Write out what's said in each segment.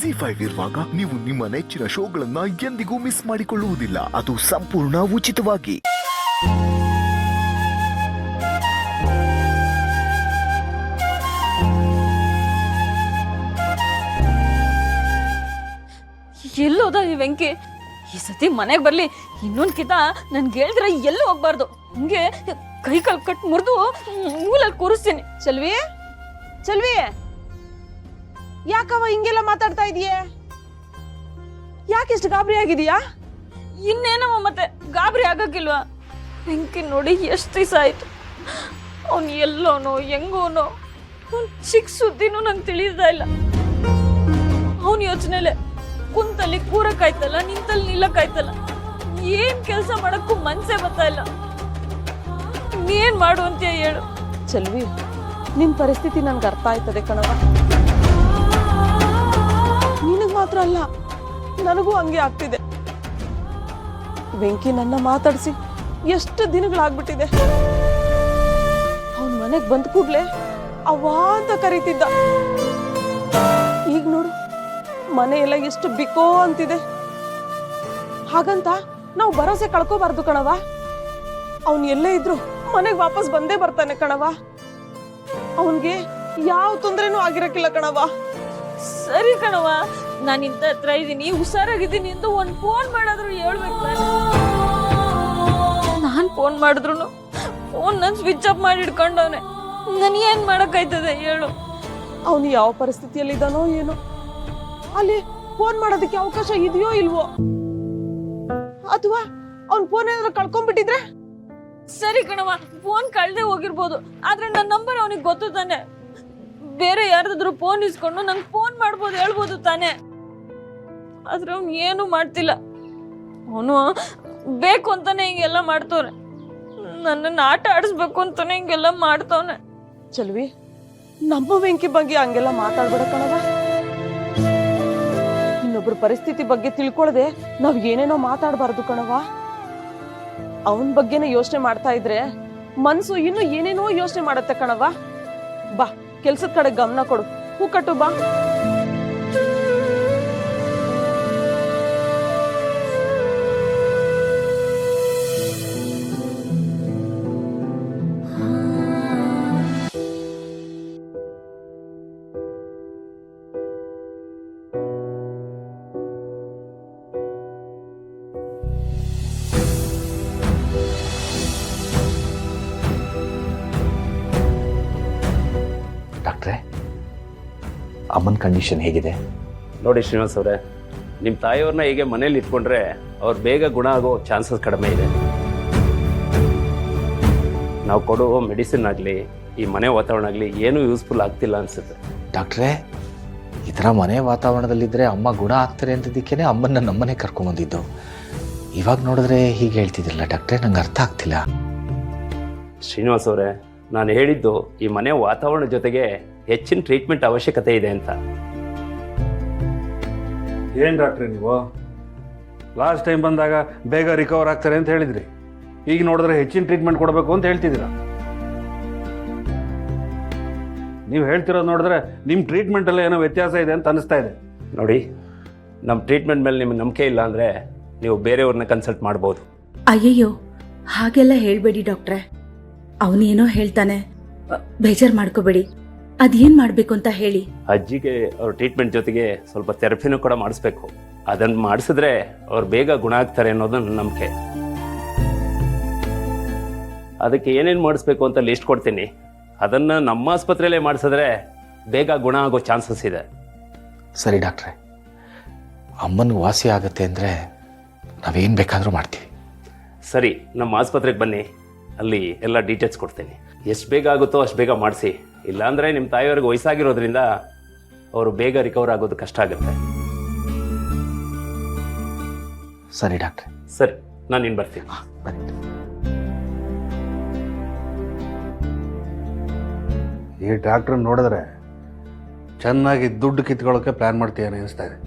ಜಿ5 ಇರುವಾಗ ನೀವು ನಿಮ್ಮ ನೆಚ್ಚಿನ ಶೋಗಳನ್ನ ಎಂದಿಗೂ ಮಿಸ್ ಮಾಡಿಕೊಳ್ಳುವುದಿಲ್ಲ. ಅದು ಸಂಪೂರ್ಣ ಉಚಿತವಾಗಿ. ಎಲ್ಲೋದ ಈ ವೆಂಕಿ? ಈ ಸತಿ ಮನೆಗೆ ಬರ್ಲಿ, ಇನ್ನೊಂದ್ ಕಿತ ನನ್ಗೆ ಹೇಳಿದ್ರೆ ಎಲ್ಲೂ ಹೋಗ್ಬಾರ್ದು. ಹಂಗೆ ಕೈ ಕಾಲು ಕಟ್ ಮುರಿದು ಮೂಲಲ್ಲಿ ಕೂರಿಸ್ತೀನಿ. ಚೆಲ್ವಿ, ಚೆಲ್ವಿ, ಯಾಕವ ಹಿಂಗೆಲ್ಲ ಮಾತಾಡ್ತಾ ಇದೀಯೇ? ಯಾಕಿಷ್ಟು ಗಾಬರಿ ಆಗಿದೀಯಾ? ಇನ್ನೇನವ ಮತ್ತೆ ಗಾಬರಿ ಆಗಕ್ಕಿಲ್ವಾ? ವೆಂಕಿ ನೋಡಿ ಎಷ್ಟು ದಿವಸ ಆಯ್ತು. ಅವನು ಎಲ್ಲೋನೋ ಹೆಂಗೋನೋ ಅವ್ನು ಚಿಕ್ಕ ಸುದ್ದಿನೂ ನಂಗೆ ತಿಳಿತಾ ಇಲ್ಲ. ಅವನ ಯೋಚನೆಲೆ ಕುಂತಲ್ಲಿ ಕೂರಕ್ಕಾಯ್ತಲ್ಲ, ನಿಂತಲ್ಲಿ ನಿಲ್ಲಕ್ಕಾಯ್ತಲ್ಲ, ಏನ್ ಕೆಲಸ ಮಾಡಕ್ಕೂ ಮನ್ಸೇ ಬರ್ತಾ ಇಲ್ಲ. ನೀನ್ ಮಾಡು ಅಂತ ಹೇಳು. ಚೆಲ್ವಿ, ನಿನ್ ಪರಿಸ್ಥಿತಿ ನನ್ಗೆ ಅರ್ಥ ಆಯ್ತದೆ ಕಣವ. ನಿನಗ್ ಮಾತ್ರ ಅಲ್ಲ, ನನಗೂ ಹಂಗೆ ಆಗ್ತಿದೆ. ವೆಂಕಿ ನನ್ನ ಮಾತಾಡ್ಸಿ ಎಷ್ಟು ದಿನಗಳಾಗ್ಬಿಟ್ಟಿದೆ. ಅವನ್ ಮನೆಗ್ ಬಂದ ಕೂಡ್ಲೆ ಅವ್ವ ಅಂತ ಕರೀತಿದ್ದ. ಈಗ ನೋಡು, ಮನೆ ಎಲ್ಲ ಎಷ್ಟು ಬಿಕೋ ಅಂತಿದೆ. ಹಾಗಂತ ನಾವು ಭರವಸೆ ಕಳ್ಕೋಬಾರ್ದು ಕಣವ. ಅವನ್ ಎಲ್ಲೇ ಇದ್ರು ಮನೆಗ್ ವಾಪಸ್ ಬಂದೇ ಬರ್ತಾನೆ ಕಣವ. ಅವನ್ಗೆ ಯಾವ ತೊಂದ್ರೆನೂ ಆಗಿರಕ್ಕಿಲ್ಲ ಕಣವ. ಸರಿ ಕಣವ, ನಾನು ಇಂತ ಹತ್ರ ಇದ್ದೀನಿ, ಹುಷಾರಾಗಿದ್ದೀನಿ ಎಂದು ಒಂದ್ ಫೋನ್ ಮಾಡಾದ್ರು ಹೇಳ್ಬೇಕು. ನಾನ್ ಫೋನ್ ಮಾಡಿದ್ರು ಫೋನ್ ನನ್ ಸ್ವಿಚ್ ಆಫ್ ಮಾಡಿ ಇಟ್ಕೊಂಡವನೆ. ನನ್ ಏನ್ ಮಾಡಕ್ಕಾಯ್ತದೆ ಹೇಳು? ಅವನು ಯಾವ ಪರಿಸ್ಥಿತಿಯಲ್ಲಿ ಇದ್ದಾನೋ ಏನೋ. ಅಲ್ಲಿ ಫೋನ್ ಮಾಡೋದಕ್ಕೆ ಅವಕಾಶ ಇದೆಯೋ ಇಲ್ವೋ? ಅಥವಾ ಅವ್ನ್ ಫೋನ್ ಏನಾದ್ರು ಕಳ್ಕೊಂಡ್ಬಿಟ್ಟಿದ್ರೆ? ಸರಿ ಕಣವ, ಫೋನ್ ಕಳ್ದೆ ಹೋಗಿರ್ಬೋದು, ಆದ್ರೆ ನನ್ನ ನಂಬರ್ ಅವನಿಗೆ ಗೊತ್ತು ತಾನೆ. ಬೇರೆ ಯಾರ್ದಾದ್ರು ಫೋನ್ ಇಸ್ಕೊಂಡು ನಂಗೆ ಫೋನ್ ಮಾಡ್ಬೋದು, ಹೇಳ್ಬೋದು ತಾನೆ. ಆದ್ರೆ ಅವ್ನು ಏನು ಮಾಡ್ತಿಲ್ಲ. ಅವನು ಬೇಕು ಅಂತಾನೆ ಹಿಂಗೆಲ್ಲ ಮಾಡ್ತವ್ನೆ. ನನ್ನನ್ನ ಆಟ ಆಡಿಸ್ಬೇಕು ಅಂತಾನೆ ಹಿಂಗೆಲ್ಲ ಮಾಡ್ತವ್ನೆ. ಚಲ್ವಿ, ನಮ್ಮ ವೆಂಕಿ ಬಗ್ಗೆ ಹಂಗೆಲ್ಲ ಮಾತಾಡ್ಬೇಡ ಕಣವ. ಇನ್ನೊಬ್ರ ಪರಿಸ್ಥಿತಿ ಬಗ್ಗೆ ತಿಳ್ಕೊಳ್ದೆ ನಾವ್ ಏನೇನೋ ಮಾತಾಡಬಾರ್ದು ಕಣವ. ಅವನ್ ಬಗ್ಗೆನೇ ಯೋಚನೆ ಮಾಡ್ತಾ ಇದ್ರೆ ಮನ್ಸು ಇನ್ನು ಏನೇನೋ ಯೋಚನೆ ಮಾಡತ್ತೆ ಕಣವ. ಬಾ, ಕೆಲ್ಸದ ಕಡೆ ಗಮನ ಕೊಡು. ಹೂ ಕಟ್ಟು ಬಾ. ಡಾಕ್ಟ್ರೇ, ಅಮ್ಮನ ಕಂಡೀಷನ್ ಹೇಗಿದೆ? ನೋಡಿ ಶ್ರೀನಿವಾಸ್ ಅವರೇ, ನಿಮ್ಮ ತಾಯಿಯವ್ರನ್ನ ಹೀಗೆ ಮನೇಲಿ ಇಟ್ಕೊಂಡ್ರೆ ಅವ್ರು ಬೇಗ ಗುಣ ಆಗೋ ಚಾನ್ಸಸ್ ಕಡಿಮೆ ಇದೆ. ನಾವು ಕೊಡುವ ಮೆಡಿಸಿನ್ ಆಗಲಿ ಈ ಮನೆ ವಾತಾವರಣ ಆಗಲಿ ಏನೂ ಯೂಸ್ಫುಲ್ ಆಗ್ತಿಲ್ಲ ಅನಿಸುತ್ತೆ. ಡಾಕ್ಟ್ರೇ, ಈ ಥರ ಮನೆ ವಾತಾವರಣದಲ್ಲಿದ್ದರೆ ಅಮ್ಮ ಗುಣ ಆಗ್ತಾರೆ ಅಂತಿದ್ದಕ್ಕೇ ಅಮ್ಮನ ನಮ್ಮನೆ ಕರ್ಕೊಂಬಂದಿದ್ದು. ಇವಾಗ ನೋಡಿದ್ರೆ ಹೀಗೆ ಹೇಳ್ತಿದ್ದಿಲ್ಲ ಡಾಕ್ಟ್ರೇ, ನಂಗೆ ಅರ್ಥ ಆಗ್ತಿಲ್ಲ. ಶ್ರೀನಿವಾಸ್ ಅವರೇ, ನಾನು ಹೇಳಿದ್ದು ಈ ಮನೆ ವಾತಾವರಣ ಜೊತೆಗೆ ಹೆಚ್ಚಿನ ಟ್ರೀಟ್ಮೆಂಟ್ ಅವಶ್ಯಕತೆ ಇದೆ ಅಂತ. ಏನು ಡಾಕ್ಟ್ರಿ ನೀವು ಲಾಸ್ಟ್ ಟೈಮ್ ಬಂದಾಗ ಬೇಗ ರಿಕವರ್ ಆಗ್ತಾರೆ ಅಂತ ಹೇಳಿದ್ರಿ. ಈಗ ನೋಡಿದ್ರೆ ಹೆಚ್ಚಿನ ಟ್ರೀಟ್ಮೆಂಟ್ ಕೊಡಬೇಕು ಅಂತ ಹೇಳ್ತಿದ್ದೀರಾ. ನೀವು ಹೇಳ್ತಿರೋದು ನೋಡಿದ್ರೆ ನಿಮ್ಮ ಟ್ರೀಟ್ಮೆಂಟಲ್ಲಿ ಏನೋ ವ್ಯತ್ಯಾಸ ಇದೆ ಅಂತ ಅನಿಸ್ತಾ ಇದೆ. ನೋಡಿ, ನಮ್ಮ ಟ್ರೀಟ್ಮೆಂಟ್ ಮೇಲೆ ನಿಮಗೆ ನಂಬಿಕೆ ಇಲ್ಲ ಅಂದರೆ ನೀವು ಬೇರೆಯವ್ರನ್ನ ಕನ್ಸಲ್ಟ್ ಮಾಡ್ಬೋದು. ಅಯ್ಯಯ್ಯೋ, ಹಾಗೆಲ್ಲ ಹೇಳ್ಬೇಡಿ ಡಾಕ್ಟ್ರೆ. ಅವನೇನೋ ಹೇಳ್ತಾನೆ, ಬೇಜಾರು ಮಾಡ್ಕೋಬೇಡಿ. ಅದೇನ್ ಮಾಡ್ಬೇಕು ಅಂತ ಹೇಳಿ. ಅಜ್ಜಿಗೆ ಅವ್ರ ಟ್ರೀಟ್ಮೆಂಟ್ ಜೊತೆಗೆ ಸ್ವಲ್ಪ ಥೆರಪಿನೂ ಕೂಡ ಮಾಡಿಸ್ಬೇಕು. ಅದನ್ನು ಮಾಡಿಸಿದ್ರೆ ಅವ್ರು ಬೇಗ ಗುಣ ಆಗ್ತಾರೆ ಅನ್ನೋದು ನನ್ನ ನಂಬಿಕೆ. ಅದಕ್ಕೆ ಏನೇನು ಮಾಡಿಸ್ಬೇಕು ಅಂತ ಲಿಸ್ಟ್ ಕೊಡ್ತೀನಿ. ಅದನ್ನು ನಮ್ಮ ಆಸ್ಪತ್ರೆಯಲ್ಲೇ ಮಾಡಿಸಿದ್ರೆ ಬೇಗ ಗುಣ ಆಗೋ ಚಾನ್ಸಸ್ ಇದೆ. ಸರಿ ಡಾಕ್ಟ್ರೇ, ಅಮ್ಮನಿಗೆ ವಾಸಿ ಆಗುತ್ತೆ ಅಂದರೆ ನಾವೇನು ಬೇಕಾದರೂ ಮಾಡ್ತೀವಿ. ಸರಿ, ನಮ್ಮ ಆಸ್ಪತ್ರೆಗೆ ಬನ್ನಿ, ಅಲ್ಲಿ ಎಲ್ಲ ಡೀಟೇಲ್ಸ್ ಕೊಡ್ತೀನಿ. ಎಷ್ಟು ಬೇಗ ಆಗುತ್ತೋ ಅಷ್ಟು ಬೇಗ ಮಾಡಿಸಿ. ಇಲ್ಲಾಂದರೆ ನಿಮ್ಮ ತಾಯಿಯವ್ರಿಗೆ ವಯಸ್ಸಾಗಿರೋದ್ರಿಂದ ಅವರು ಬೇಗ ರಿಕವರ್ ಆಗೋದು ಕಷ್ಟ ಆಗುತ್ತೆ. ಸರಿ ಡಾಕ್ಟ್ರೆ. ಸರಿ, ನಾನು ಇನ್ನು ಬರ್ತೀನಿ. ಬನ್ನಿ. ಈ ಡಾಕ್ಟ್ರ್ ನೋಡಿದ್ರೆ ಚೆನ್ನಾಗಿ ದುಡ್ಡು ಕಿತ್ಕೊಳ್ಳೋಕ್ಕೆ ಪ್ಲ್ಯಾನ್ ಮಾಡ್ತೀಯಾನೆ ಅನಿಸ್ತಾ ಇದೆ.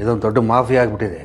ಇದೊಂದು ದೊಡ್ಡ ಮಾಫಿಯಾ ಆಗಿಬಿಟ್ಟಿದೆ.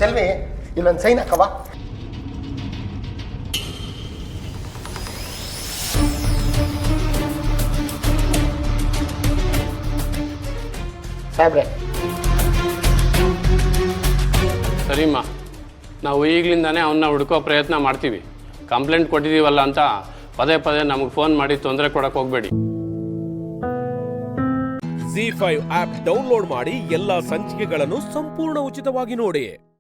ಸೆಲ್ವಿ ಇನ್ನೊಂದು ಸೈನ್ ಹಾಕವಾ? ಸಾಹೇಬ್ರೆ, ಸರಿಮ್ಮ, ನಾವು ಈಗಲಿಂದಾನೇ ಅವನ್ನ ಹುಡುಕೋ ಪ್ರಯತ್ನ ಮಾಡ್ತೀವಿ. ಕಂಪ್ಲೇಂಟ್ ಕೊಟ್ಟಿದ್ದೀವಲ್ಲ ಅಂತ ಪದೇ ಪದೇ ನಮಗೆ ಫೋನ್ ಮಾಡಿ ತೊಂದರೆ ಕೊಡಕ್ಕೆ ಹೋಗಬೇಡಿ. ZEE5 ಆಪ್ ಡೌನ್ಲೋಡ್ ಮಾಡಿ ಎಲ್ಲಾ ಸಂಚಿಕೆಗಳನ್ನು ಸಂಪೂರ್ಣ ಉಚಿತವಾಗಿ ನೋಡಿ.